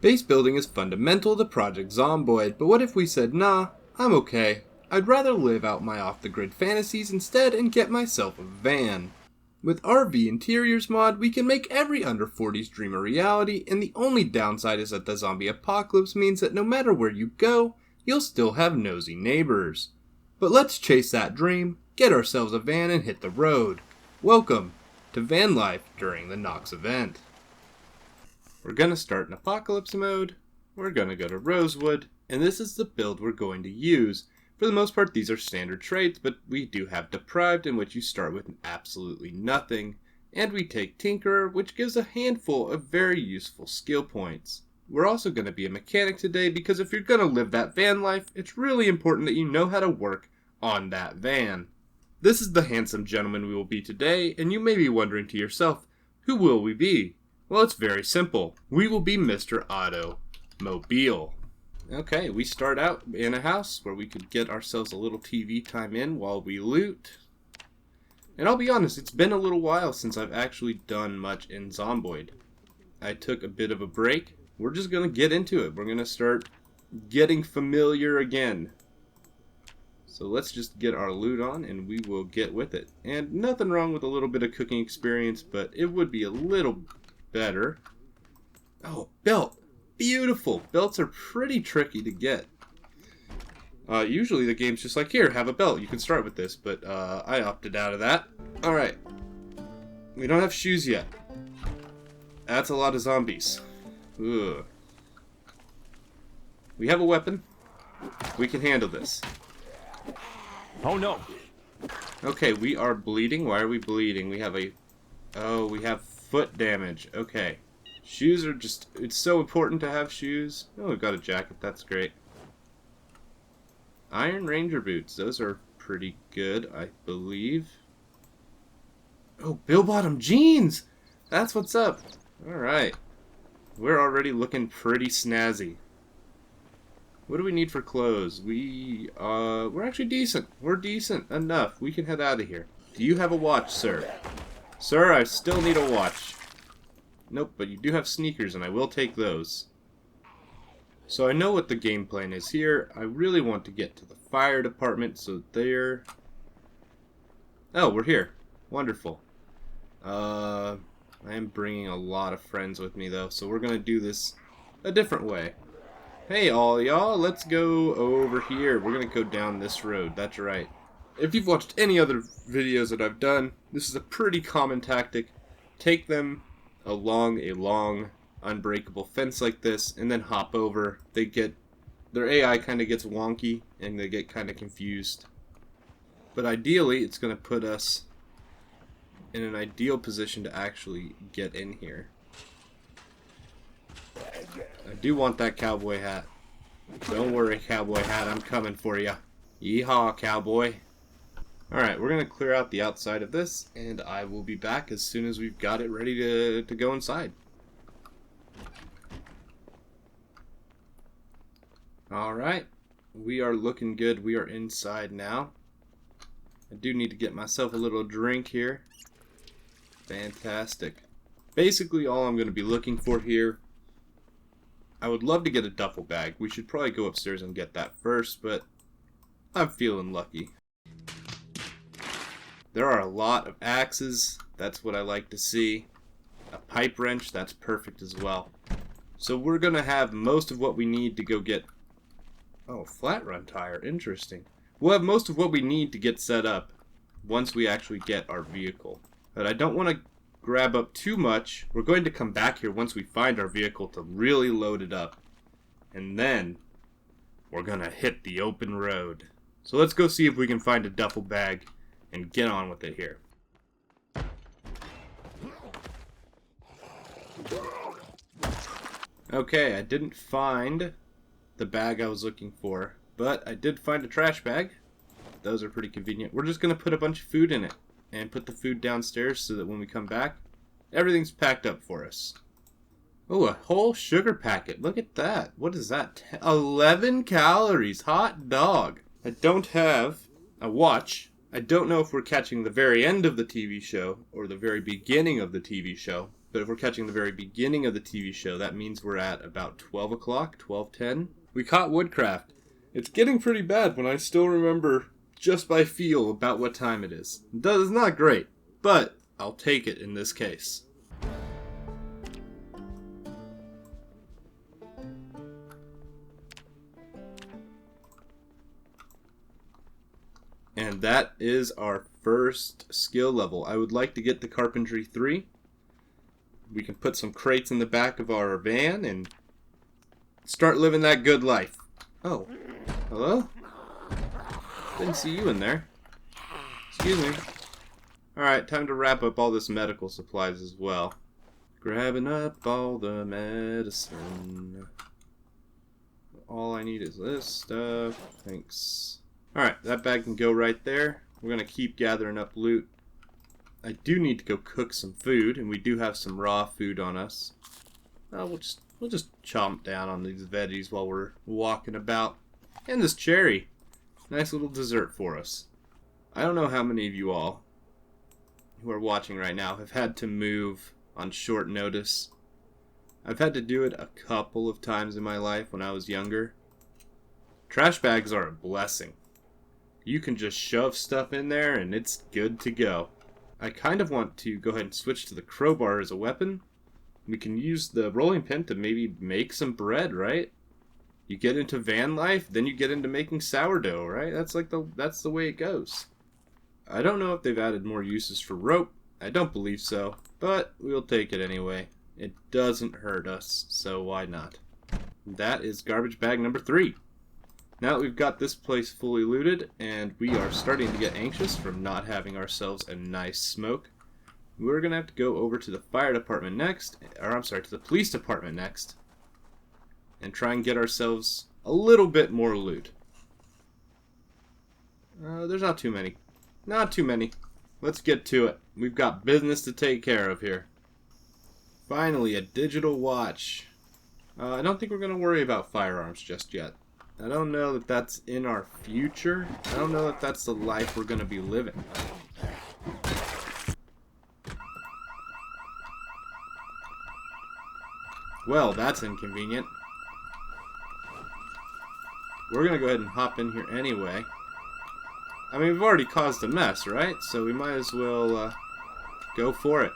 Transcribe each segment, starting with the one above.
Base building is fundamental to Project Zomboid, but what if we said, nah, I'm okay. I'd rather live out my off-the-grid fantasies instead and get myself a van. With RV Interiors mod, we can make every under 40s dream a reality, and the only downside is that the zombie apocalypse means that no matter where you go, you'll still have nosy neighbors. But let's chase that dream, get ourselves a van, and hit the road. Welcome to van life during the Nox event. We're going to start in Apocalypse mode, we're going to go to Rosewood, and this is the build we're going to use. For the most part, these are standard traits, but we do have Deprived, in which you start with absolutely nothing, and we take Tinkerer, which gives a handful of very useful skill points. We're also going to be a mechanic today, because if you're going to live that van life, it's really important that you know how to work on that van. This is the handsome gentleman we will be today, and you may be wondering to yourself, who will we be? Well, it's very simple. We will be Mr. Automobile. Okay, we start out in a house where we could get ourselves a little TV time in while we loot. And I'll be honest, it's been a little while since I've actually done much in Zomboid. I took a bit of a break. We're just going to get into it. We're going to start getting familiar again. So let's just get our loot on and we will get with it. And nothing wrong with a little bit of cooking experience, but it would be a little better. Oh, belt. Beautiful. Belts are pretty tricky to get. Usually the game's just like, here, have a belt. You can start with this, but I opted out of that. Alright. We don't have shoes yet. That's a lot of zombies. Ugh. We have a weapon. We can handle this. Oh no. Okay, we are bleeding. Why are we bleeding? We have a... Oh, we have foot damage. Okay. Shoes are just... It's so important to have shoes. Oh, we've got a jacket. That's great. Iron Ranger boots. Those are pretty good, I believe. Oh, bill-bottom jeans! That's what's up. Alright. We're already looking pretty snazzy. What do we need for clothes? We're actually decent. We're decent enough. We can head out of here. Do you have a watch, sir? Sir, I still need a watch. Nope, but you do have sneakers, and I will take those. So I know what the game plan is here. I really want to get to the fire department, so there... Oh, we're here. Wonderful. I am bringing a lot of friends with me, though, so we're going to do this a different way. Hey, all y'all, let's go over here. We're going to go down this road. That's right. If you've watched any other videos that I've done, this is a pretty common tactic. Take them along a long, unbreakable fence like this, and then hop over. Their AI kind of gets wonky, and they get kind of confused. But ideally, it's going to put us in an ideal position to actually get in here. I do want that cowboy hat. Don't worry, cowboy hat, I'm coming for you. Yeehaw, cowboy. Alright, we're going to clear out the outside of this, and I will be back as soon as we've got it ready to go inside. Alright, we are looking good. We are inside now. I do need to get myself a little drink here. Fantastic. Basically, all I'm going to be looking for here, I would love to get a duffel bag. We should probably go upstairs and get that first, but I'm feeling lucky. There are a lot of axes. That's what I like to see. A pipe wrench, that's perfect as well. So we're going to have most of what we need to go get... Oh, flat run tire. Interesting. We'll have most of what we need to get set up once we actually get our vehicle. But I don't want to grab up too much. We're going to come back here once we find our vehicle to really load it up. And then we're going to hit the open road. So let's go see if we can find a duffel bag and get on with it here. Okay, I didn't find the bag I was looking for, but I did find a trash bag. Those are pretty convenient. We're just going to put a bunch of food in it and put the food downstairs so that when we come back, everything's packed up for us. Oh, a whole sugar packet. Look at that. What is that? 11 calories. Hot dog. I don't have a watch. I don't know if we're catching the very end of the TV show or the very beginning of the TV show. But if we're catching the very beginning of the TV show, that means we're at about 12 o'clock, 12:10. We caught Woodcraft. It's getting pretty bad when I still remember just by feel about what time it is. It's not great, but I'll take it in this case. And that is our first skill level. I would like to get to Carpentry 3. We can put some crates in the back of our van and start living that good life. Oh, hello? Didn't see you in there. Excuse me. Alright, time to wrap up all this medical supplies as well. Grabbing up all the medicine. All I need is this stuff. Thanks. Alright, that bag can go right there. We're going to keep gathering up loot. I do need to go cook some food, and we do have some raw food on us. We'll just chomp down on these veggies while we're walking about. And this cherry. Nice little dessert for us. I don't know how many of you all who are watching right now have had to move on short notice. I've had to do it a couple of times in my life when I was younger. Trash bags are a blessing. You can just shove stuff in there and it's good to go. I kind of want to go ahead and switch to the crowbar as a weapon. We can use the rolling pin to maybe make some bread, right? You get into van life, then you get into making sourdough, right? That's the way it goes. I don't know if they've added more uses for rope. I don't believe so, but we'll take it anyway. It doesn't hurt us, so why not? That is garbage bag number 3. Now that we've got this place fully looted, and we are starting to get anxious from not having ourselves a nice smoke, we're going to have to go over to the fire department next, to the police department next, and try and get ourselves a little bit more loot. There's not too many. Not too many. Let's get to it. We've got business to take care of here. Finally, a digital watch. I don't think we're going to worry about firearms just yet. I don't know that that's in our future. I don't know that that's the life we're going to be living. Well, that's inconvenient. We're going to go ahead and hop in here anyway. I mean, we've already caused a mess, right? So we might as well go for it.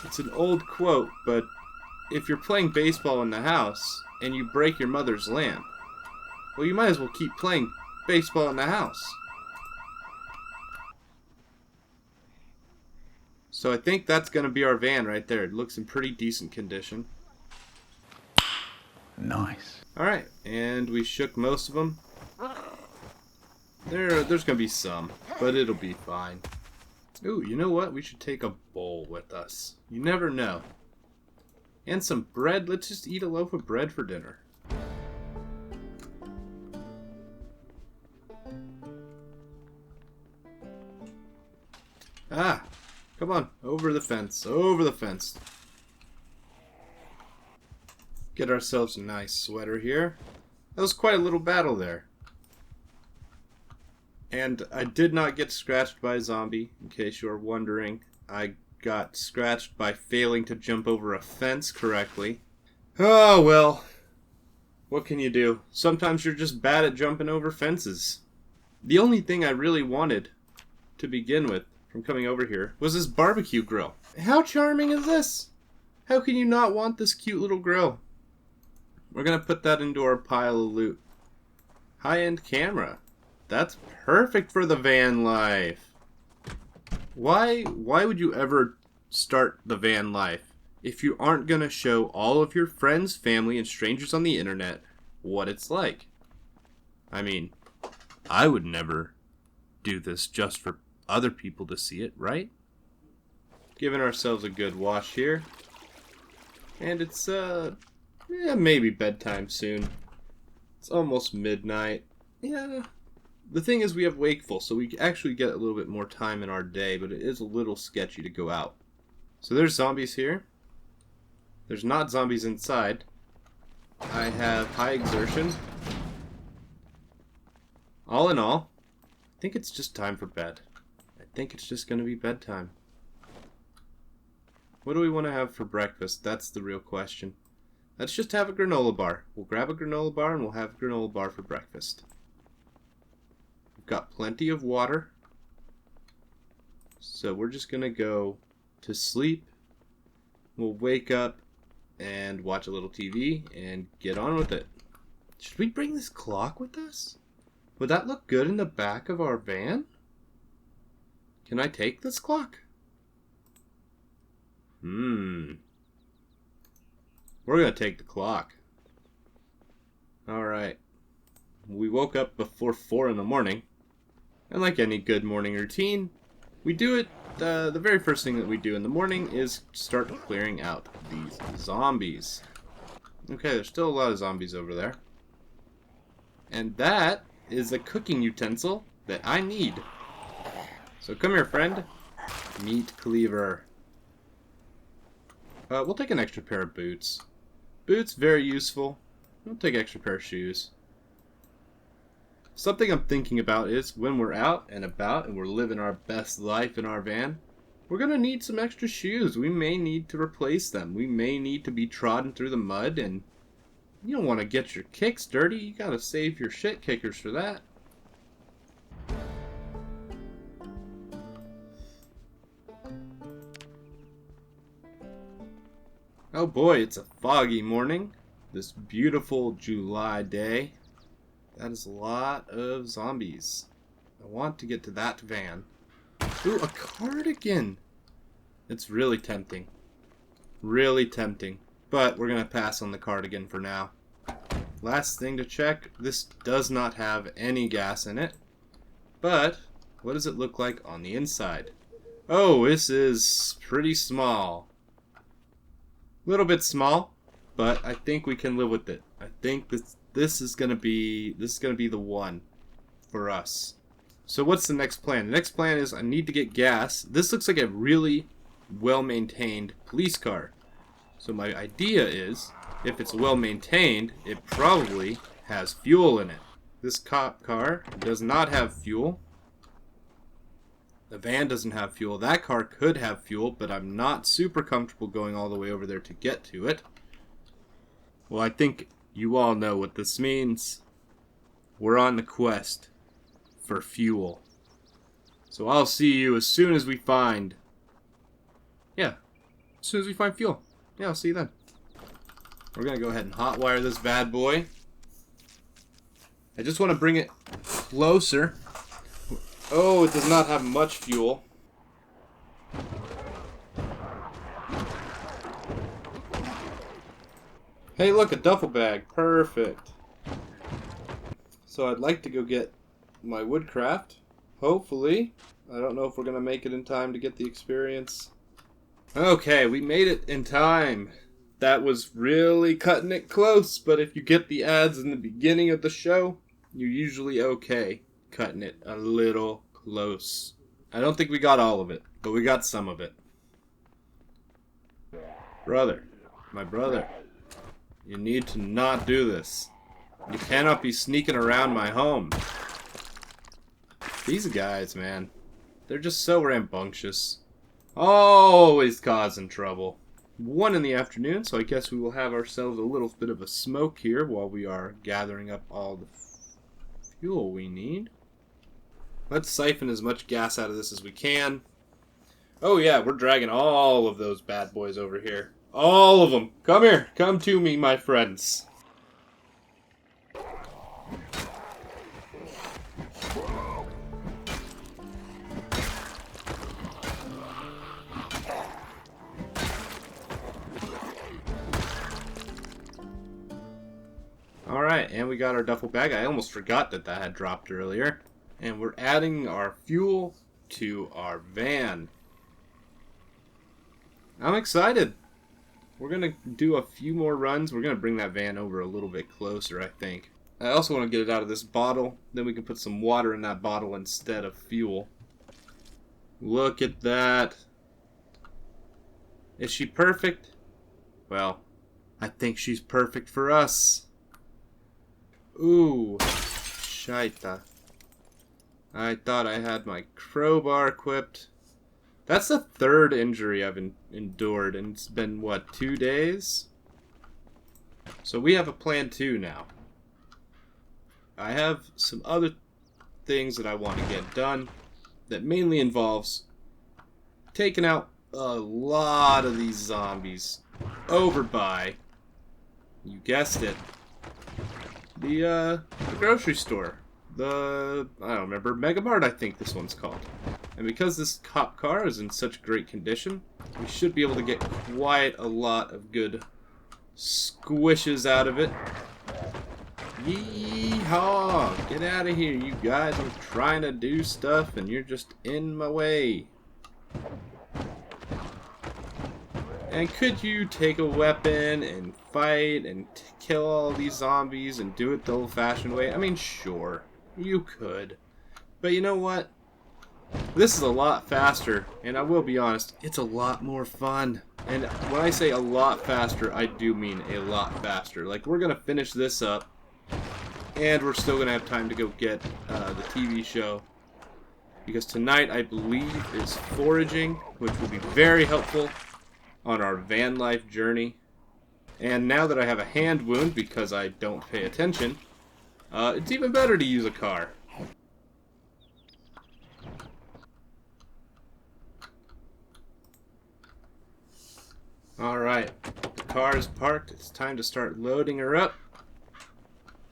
It's an old quote, but if you're playing baseball in the house and you break your mother's lamp, well, you might as well keep playing baseball in the house. So I think that's going to be our van right there. It looks in pretty decent condition. Nice. Alright, and we shook most of them. There's going to be some, but it'll be fine. Ooh, you know what? We should take a bowl with us. You never know. And some bread. Let's just eat a loaf of bread for dinner. Ah, come on. Over the fence. Over the fence. Get ourselves a nice sweater here. That was quite a little battle there. And I did not get scratched by a zombie, in case you are wondering. I got scratched by failing to jump over a fence correctly. Oh, well. What can you do? Sometimes you're just bad at jumping over fences. The only thing I really wanted to begin with from coming over here was this barbecue grill. How charming is this? How can you not want this cute little grill? We're going to put that into our pile of loot. High-end camera. That's perfect for the van life. Why would you ever start the van life if you aren't going to show all of your friends, family, and strangers on the internet what it's like? I mean, I would never do this just for other people to see it, right? Giving ourselves a good wash here. And it's, maybe bedtime soon. It's almost midnight. Yeah. The thing is, we have Wakeful, so we actually get a little bit more time in our day, but it is a little sketchy to go out. So there's zombies here. There's not zombies inside. I have high exertion. All in all, I think it's just time for bed. I think it's just going to be bedtime. What do we want to have for breakfast? That's the real question. Let's just have a granola bar. We'll grab a granola bar and we'll have a granola bar for breakfast. We've got plenty of water. So we're just going to go to sleep. We'll wake up and watch a little TV and get on with it. Should we bring this clock with us? Would that look good in the back of our van? Can I take this clock? We're going to take the clock. Alright. We woke up before 4 in the morning. And like any good morning routine, we do it, the very first thing that we do in the morning is start clearing out these zombies. Okay, there's still a lot of zombies over there. And that is a cooking utensil that I need. So come here, friend. Meat cleaver. We'll take an extra pair of boots. Boots, very useful. We'll take an extra pair of shoes. Something I'm thinking about is when we're out and about and we're living our best life in our van, we're going to need some extra shoes. We may need to replace them. We may need to be trodden through the mud, and you don't want to get your kicks dirty. You got to save your shit kickers for that. Oh boy, it's a foggy morning. This beautiful July day. That is a lot of zombies. I want to get to that van. Ooh, a cardigan! It's really tempting. Really tempting. But we're going to pass on the cardigan for now. Last thing to check, this does not have any gas in it. But, what does it look like on the inside? Oh, this is pretty small. A little bit small, but I think we can live with it. I think this is gonna be the one for us. So what's the next plan? The next plan is I need to get gas. This looks like a really well-maintained police car. So my idea is, if it's well-maintained, it probably has fuel in it. This cop car does not have fuel. The van doesn't have fuel. That car could have fuel, but I'm not super comfortable going all the way over there to get to it. Well, I think you all know what this means. We're on the quest for fuel. So I'll see you as soon as we find... Yeah, as soon as we find fuel. Yeah, I'll see you then. We're going to go ahead and hotwire this bad boy. I just want to bring it closer. Oh, it does not have much fuel. Hey, look, a duffel bag. Perfect. So I'd like to go get my woodcraft. Hopefully. I don't know if we're going to make it in time to get the experience. Okay, we made it in time. That was really cutting it close, but if you get the ads in the beginning of the show, you're usually okay cutting it a little close. I don't think we got all of it, but we got some of it. Brother, my brother, you need to not do this. You cannot be sneaking around my home. These guys, man, they're just so rambunctious. Always causing trouble. 1 in the afternoon, so I guess we will have ourselves a little bit of a smoke here while we are gathering up all the fuel we need. Let's siphon as much gas out of this as we can. Oh yeah, we're dragging all of those bad boys over here. All of them. Come here. Come to me, my friends. Alright, and we got our duffel bag. I almost forgot that that had dropped earlier. And we're adding our fuel to our van. I'm excited. We're going to do a few more runs. We're going to bring that van over a little bit closer, I think. I also want to get it out of this bottle. Then we can put some water in that bottle instead of fuel. Look at that. Is she perfect? Well, I think she's perfect for us. Ooh, shaita. I thought I had my crowbar equipped. That's the third injury I've endured, and it's been, what, 2 days? So we have a plan 2 now. I have some other things that I want to get done that mainly involves taking out a lot of these zombies over by, you guessed it, the grocery store. I don't remember, Mega Mart I think this one's called. And because this cop car is in such great condition, we should be able to get quite a lot of good squishes out of it. Yeehaw! Get out of here, you guys. I'm trying to do stuff and you're just in my way. And could you take a weapon and fight and kill all these zombies and do it the old-fashioned way? I mean, sure, you could. But you know what? This is a lot faster, and I will be honest, it's a lot more fun. And when I say a lot faster, I do mean a lot faster. Like, we're going to finish this up, and we're still going to have time to go get the TV show. Because tonight, I believe, is foraging, which will be very helpful on our van life journey. And now that I have a hand wound because I don't pay attention, it's even better to use a car. Alright, the car is parked. It's time to start loading her up.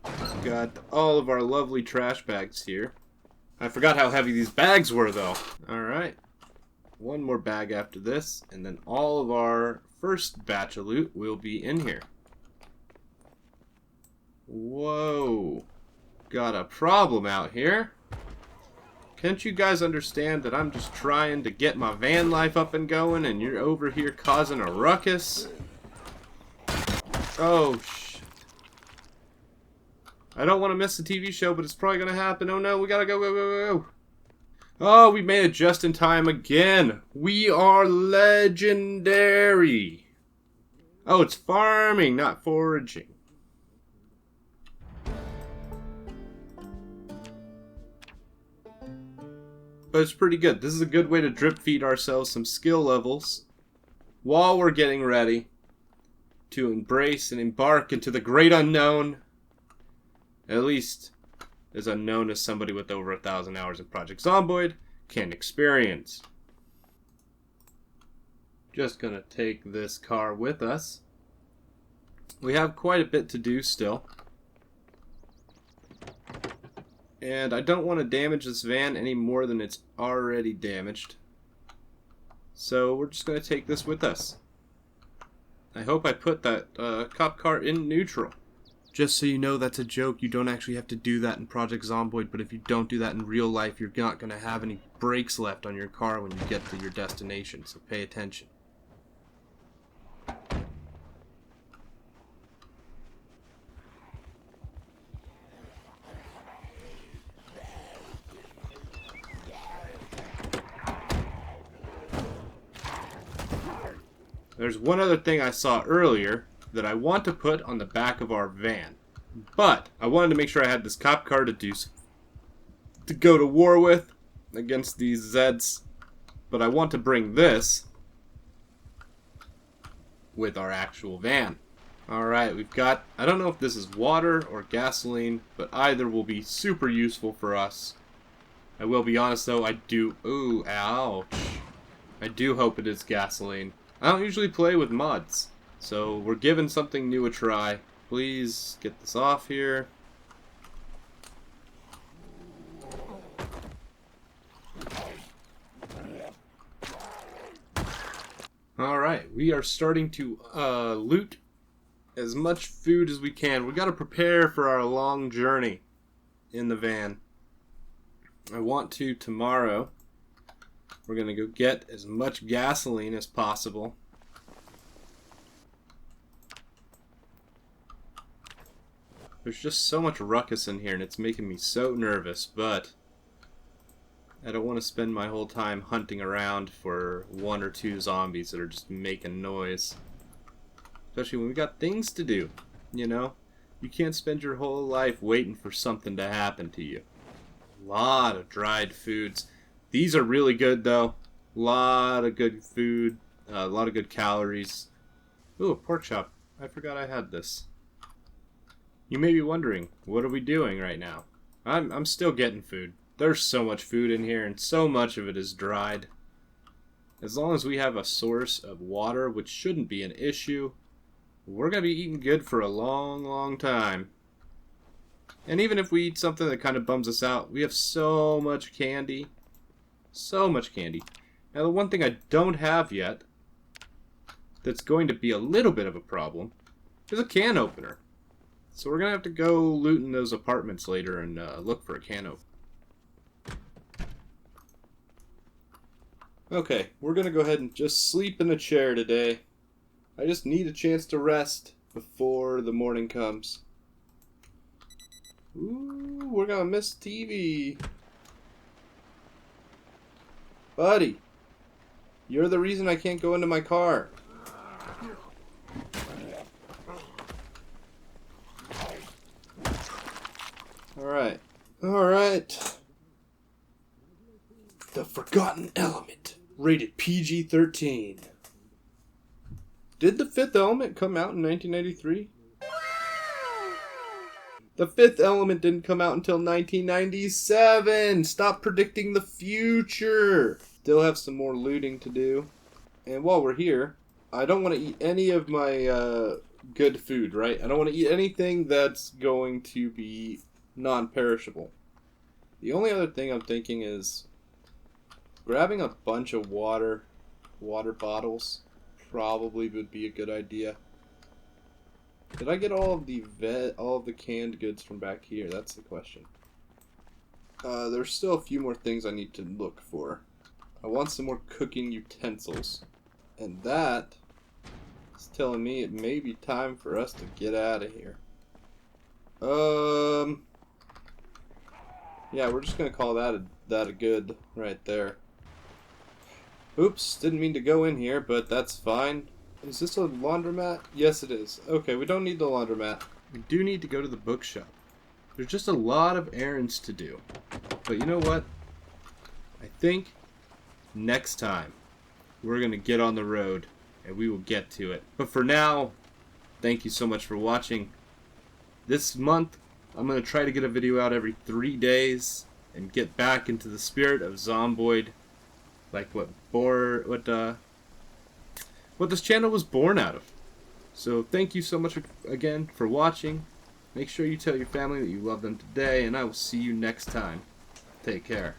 We've got all of our lovely trash bags here. I forgot how heavy these bags were, though. Alright. One more bag after this, and then all of our first batch of loot will be in here. Whoa. Got a problem out here. Can't you guys understand that I'm just trying to get my van life up and going, and you're over here causing a ruckus? Oh, shit. I don't want to miss the TV show, but it's probably going to happen. Oh no, we gotta go, go, go, go. Oh, we made it just in time again. We are legendary. Oh, it's farming, not foraging. But it's pretty good. This is a good way to drip feed ourselves some skill levels while we're getting ready to embrace and embark into the great unknown. At least as unknown as somebody with over 1,000 hours in Project Zomboid can experience. Just gonna take this car with us. We have quite a bit to do still. And I don't want to damage this van any more than it's already damaged. So we're just going to take this with us. I hope I put that cop car in neutral. Just so you know, that's a joke. You don't actually have to do that in Project Zomboid, but if you don't do that in real life, you're not going to have any brakes left on your car when you get to your destination, so pay attention. There's one other thing I saw earlier that I want to put on the back of our van. But I wanted to make sure I had this cop car to go to war with against these Zeds. But I want to bring this with our actual van. Alright, we've got, I don't know if this is water or gasoline, but either will be super useful for us. I will be honest though, ooh, ouch. I do hope it is gasoline. I don't usually play with mods, so we're giving something new a try. Please get this off here. Alright, we are starting to loot as much food as we can. We gotta prepare for our long journey in the van. I want to tomorrow. We're gonna go get as much gasoline as possible. There's just so much ruckus in here and it's making me so nervous, but I don't want to spend my whole time hunting around for 1 or 2 zombies that are just making noise. Especially when we got things to do, you know? You can't spend your whole life waiting for something to happen to you. A lot of dried foods. These are really good though. A lot of good food, a lot of good calories. Ooh, a pork chop. I forgot I had this. You may be wondering, what are we doing right now? I'm still getting food. There's so much food in here, and so much of it is dried. As long as we have a source of water, which shouldn't be an issue, we're going to be eating good for a long, long time. And even if we eat something that kind of bums us out, we have so much candy. So much candy. Now, the one thing I don't have yet that's going to be a little bit of a problem is a can opener. So we're going to have to go loot in those apartments later and look for a can opener. Okay, we're going to go ahead and just sleep in a chair today. I just need a chance to rest before the morning comes. Ooh, we're going to miss TV. Buddy, you're the reason I can't go into my car. Alright. Alright. The Forgotten Element. Rated PG-13. Did The Fifth Element come out in 1993? The Fifth Element didn't come out until 1997! Stop predicting the future! Still have some more looting to do. And while we're here, I don't want to eat any of my good food, right? I don't want to eat anything that's going to be non-perishable. The only other thing I'm thinking is grabbing a bunch of water bottles probably would be a good idea. Did I get all of the canned goods from back here? That's the question. There's still a few more things I need to look for. I want some more cooking utensils. And that is telling me it may be time for us to get out of here. Yeah, we're just gonna call that a good right there. Oops, didn't mean to go in here, but that's fine. Is this a laundromat? Yes, it is. Okay, we don't need the laundromat. We do need to go to the bookshop. There's just a lot of errands to do. But you know what? I think next time we're gonna get on the road and we will get to it. But for now, thank you so much for watching. This month, I'm going to try to get a video out every 3 days and get back into the spirit of Zomboid, like what this channel was born out of. So thank you so much again for watching. Make sure you tell your family that you love them today, and I will see you next time. Take care.